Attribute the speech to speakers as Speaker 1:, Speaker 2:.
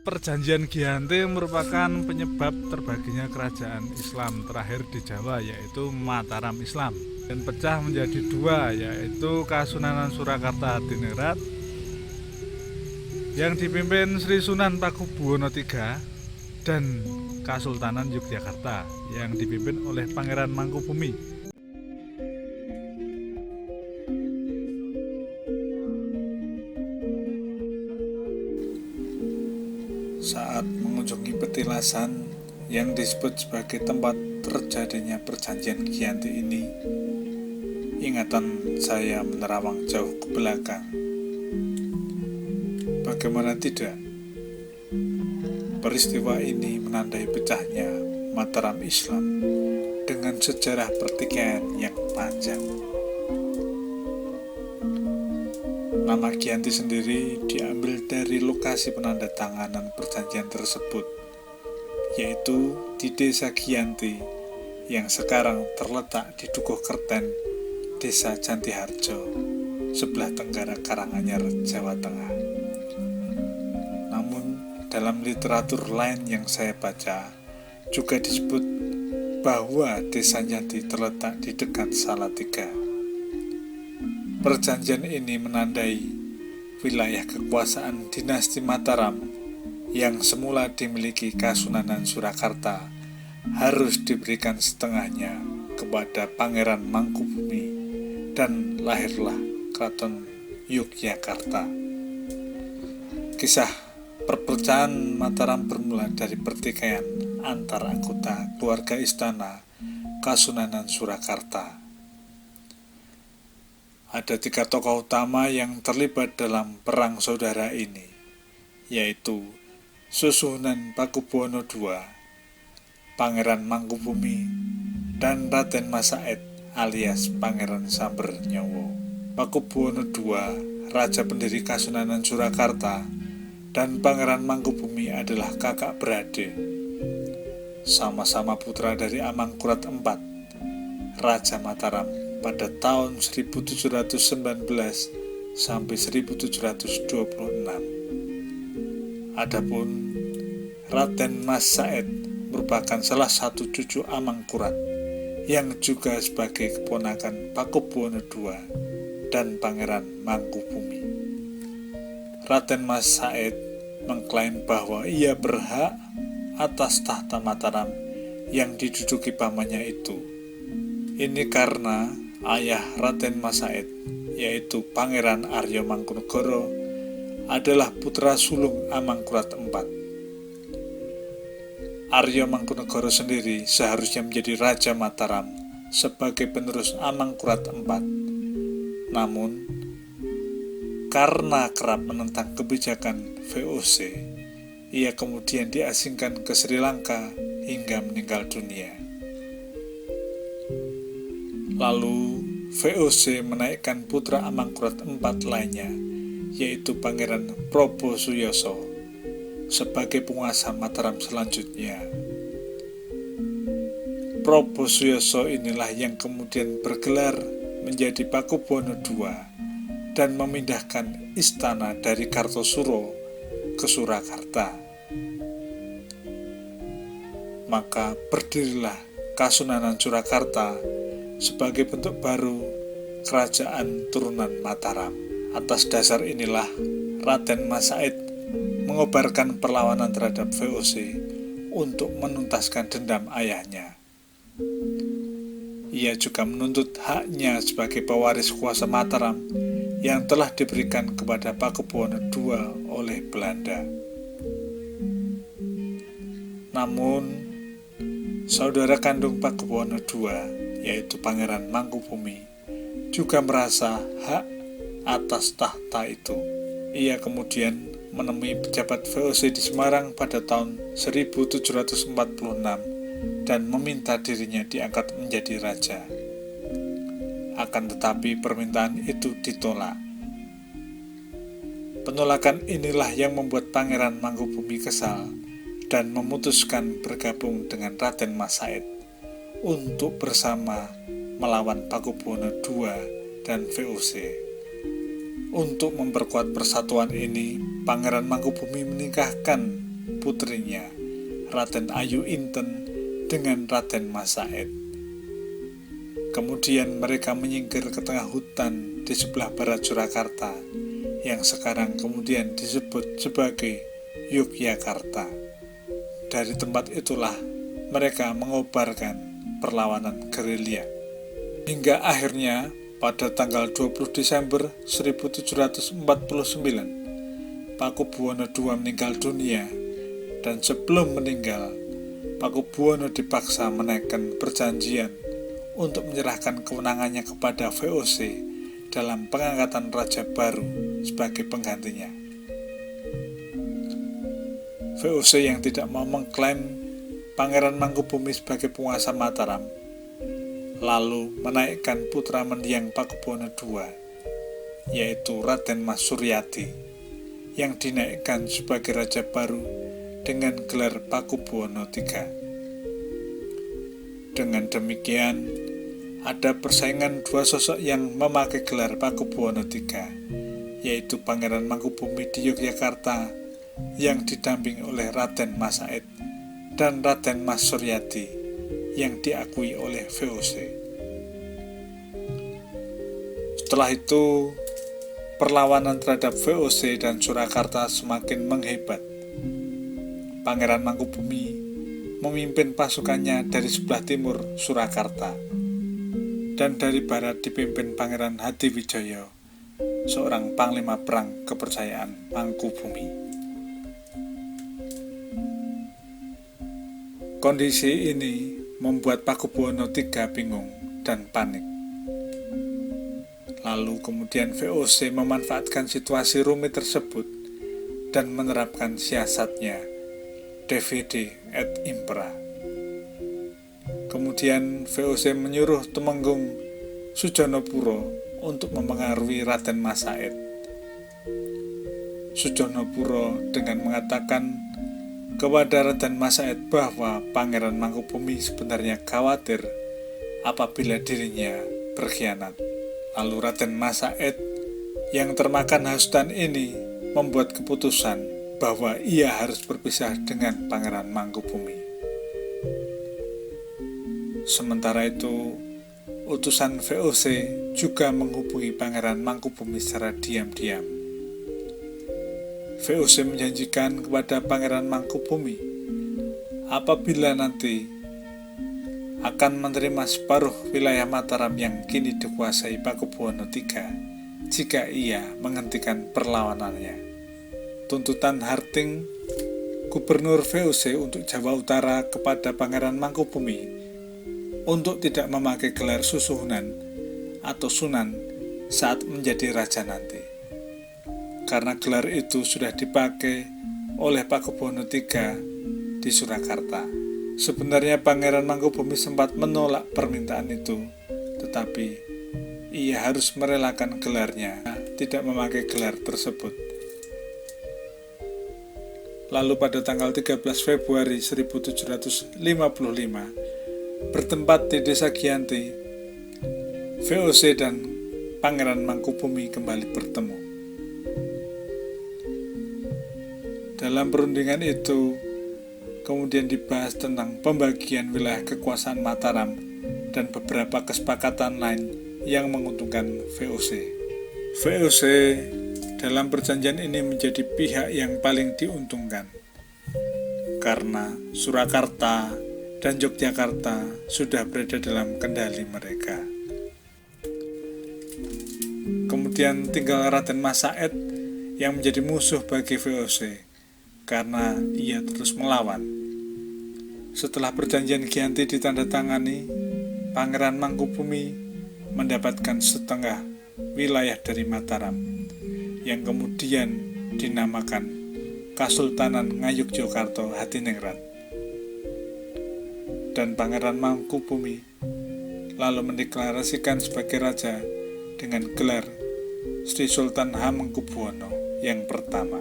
Speaker 1: Perjanjian Giyanti merupakan penyebab terbaginya kerajaan Islam terakhir di Jawa, yaitu Mataram Islam, dan pecah menjadi dua, yaitu Kasunanan Surakarta Hadiningrat yang dipimpin Sri Sunan Pakubuwono III dan Kasultanan Yogyakarta yang dipimpin oleh Pangeran Mangkubumi. Saat mengunjungi petilasan yang disebut sebagai tempat terjadinya perjanjian Giyanti ini, ingatan saya menerawang jauh ke belakang. Bagaimana tidak? Peristiwa ini menandai pecahnya Mataram Islam dengan sejarah pertikaian yang panjang. Nama Giyanti sendiri diambil dari lokasi penandatanganan perjanjian tersebut, yaitu di Desa Giyanti yang sekarang terletak di Dukuh Kerten, Desa Jantiharjo, sebelah tenggara Karanganyar, Jawa Tengah. Namun, dalam literatur lain yang saya baca, juga disebut bahwa Desa Giyanti terletak di dekat Salatiga. Perjanjian ini menandai wilayah kekuasaan dinasti Mataram yang semula dimiliki Kasunanan Surakarta harus diberikan setengahnya kepada Pangeran Mangkubumi, dan lahirlah Keraton Yogyakarta. Kisah perpecahan Mataram bermula dari pertikaian antar anggota keluarga istana Kasunanan Surakarta. Ada 3 tokoh utama yang terlibat dalam perang saudara ini, yaitu Susuhunan Pakubuwono II, Pangeran Mangkubumi, dan Raden Mas Said alias Pangeran Sambernyowo. Pakubuwono II, raja pendiri Kasunanan Surakarta, dan Pangeran Mangkubumi adalah kakak beradik. Sama-sama putra dari Amangkurat IV, Raja Mataram pada tahun 1719 sampai 1726. Adapun Raden Mas Said merupakan salah satu cucu Amangkurat yang juga sebagai keponakan Pakubuwono II dan Pangeran Mangkubumi. Raden Mas Said mengklaim bahwa ia berhak atas tahta Mataram yang diduduki pamannya itu. Ini karena ayah Raden Mas Said, yaitu Pangeran Arya Mangkunegara, adalah putra sulung Amangkurat IV. Arya Mangkunegara sendiri seharusnya menjadi Raja Mataram sebagai penerus Amangkurat IV. Namun, karena kerap menentang kebijakan VOC, ia kemudian diasingkan ke Sri Lanka hingga meninggal dunia. Lalu VOC menaikkan putra Amangkurat IV lainnya, yaitu Pangeran Proboswiyoso, sebagai penguasa Mataram selanjutnya. Proboswiyoso inilah yang kemudian bergelar menjadi Pakubuwono II dan memindahkan istana dari Kartosuro ke Surakarta. Maka berdirilah Kasunanan Surakarta sebagai bentuk baru kerajaan turunan Mataram. Atas dasar inilah Raden Mas Said mengobarkan perlawanan terhadap VOC untuk menuntaskan dendam ayahnya. Ia juga menuntut haknya sebagai pewaris kuasa Mataram yang telah diberikan kepada Pakubuwono II oleh Belanda. Namun, saudara kandung Pakubuwono II, yaitu Pangeran Mangkubumi, juga merasa hak atas tahta itu. Ia kemudian menemui pejabat VOC di Semarang pada tahun 1746 dan meminta dirinya diangkat menjadi raja. Akan tetapi permintaan itu ditolak. Penolakan inilah yang membuat Pangeran Mangkubumi kesal dan memutuskan bergabung dengan Raden Mas Said untuk bersama melawan Pakubuwono II dan VOC. Untuk memperkuat persatuan ini, Pangeran Mangkubumi menikahkan putrinya, Raden Ayu Inten dengan Raden Mas Said. Kemudian mereka menyingkir ke tengah hutan di sebelah barat Surakarta, yang sekarang kemudian disebut sebagai Yogyakarta. Dari tempat itulah mereka mengobarkan perlawanan gerilya. Hingga akhirnya pada tanggal 20 Desember 1749, Pakubuwono II meninggal dunia, dan sebelum meninggal, Pakubuwono dipaksa menaikkan perjanjian untuk menyerahkan kewenangannya kepada VOC dalam pengangkatan raja baru sebagai penggantinya. VOC yang tidak mau mengklaim Pangeran Mangkubumi sebagai penguasa Mataram, lalu menaikkan putra mendiang Pakubuwono II, yaitu Raden Mas Suryadi, yang dinaikkan sebagai raja baru dengan gelar Pakubuwono III. Dengan demikian, ada persaingan dua sosok yang memakai gelar Pakubuwono III, yaitu Pangeran Mangkubumi di Yogyakarta yang didampingi oleh Raden Mas Said dan Raden Mas Suryadi yang diakui oleh VOC. Setelah itu, perlawanan terhadap VOC dan Surakarta semakin menghebat. Pangeran Mangkubumi memimpin pasukannya dari sebelah timur Surakarta, dan dari barat dipimpin Pangeran Hadiwijaya, seorang panglima perang kepercayaan Mangkubumi. Kondisi ini membuat Pakubuwono III bingung dan panik. Lalu kemudian VOC memanfaatkan situasi rumit tersebut dan menerapkan siasatnya Divide et Impera. Kemudian VOC menyuruh Tumenggung Sujonopuro untuk mempengaruhi Raden Mas Said. Sujonopuro dengan mengatakan kepada Raden Mas Said bahwa Pangeran Mangkubumi sebenarnya khawatir apabila dirinya berkhianat. Lalu Raden Mas Said yang termakan hasutan ini membuat keputusan bahwa ia harus berpisah dengan Pangeran Mangkubumi. Sementara itu, utusan VOC juga menghubungi Pangeran Mangkubumi secara diam-diam. VOC menjanjikan kepada Pangeran Mangkubumi apabila nanti akan menerima separuh wilayah Mataram yang kini dikuasai Pakubuwono III jika ia menghentikan perlawanannya. Tuntutan Harting, Gubernur VOC untuk Jawa Utara, kepada Pangeran Mangkubumi untuk tidak memakai gelar Susuhunan atau Sunan saat menjadi raja nanti, karena gelar itu sudah dipakai oleh Pakubuwono III di Surakarta. Sebenarnya Pangeran Mangkubumi sempat menolak permintaan itu, tetapi ia harus merelakan gelarnya, tidak memakai gelar tersebut. Lalu pada tanggal 13 Februari 1755, bertempat di Desa Giyanti, VOC dan Pangeran Mangkubumi kembali bertemu. Dalam perundingan itu, kemudian dibahas tentang pembagian wilayah kekuasaan Mataram dan beberapa kesepakatan lain yang menguntungkan VOC. VOC dalam perjanjian ini menjadi pihak yang paling diuntungkan, karena Surakarta dan Yogyakarta sudah berada dalam kendali mereka. Kemudian tinggal Raden Mas Said yang menjadi musuh bagi VOC, karena ia terus melawan. Setelah perjanjian Giyanti ditandatangani, Pangeran Mangkubumi mendapatkan setengah wilayah dari Mataram, yang kemudian dinamakan Kasultanan Ngayogyakarta Hadiningrat. Dan Pangeran Mangkubumi lalu mendeklarasikan sebagai raja dengan gelar Sri Sultan Hamengkubuwono yang pertama.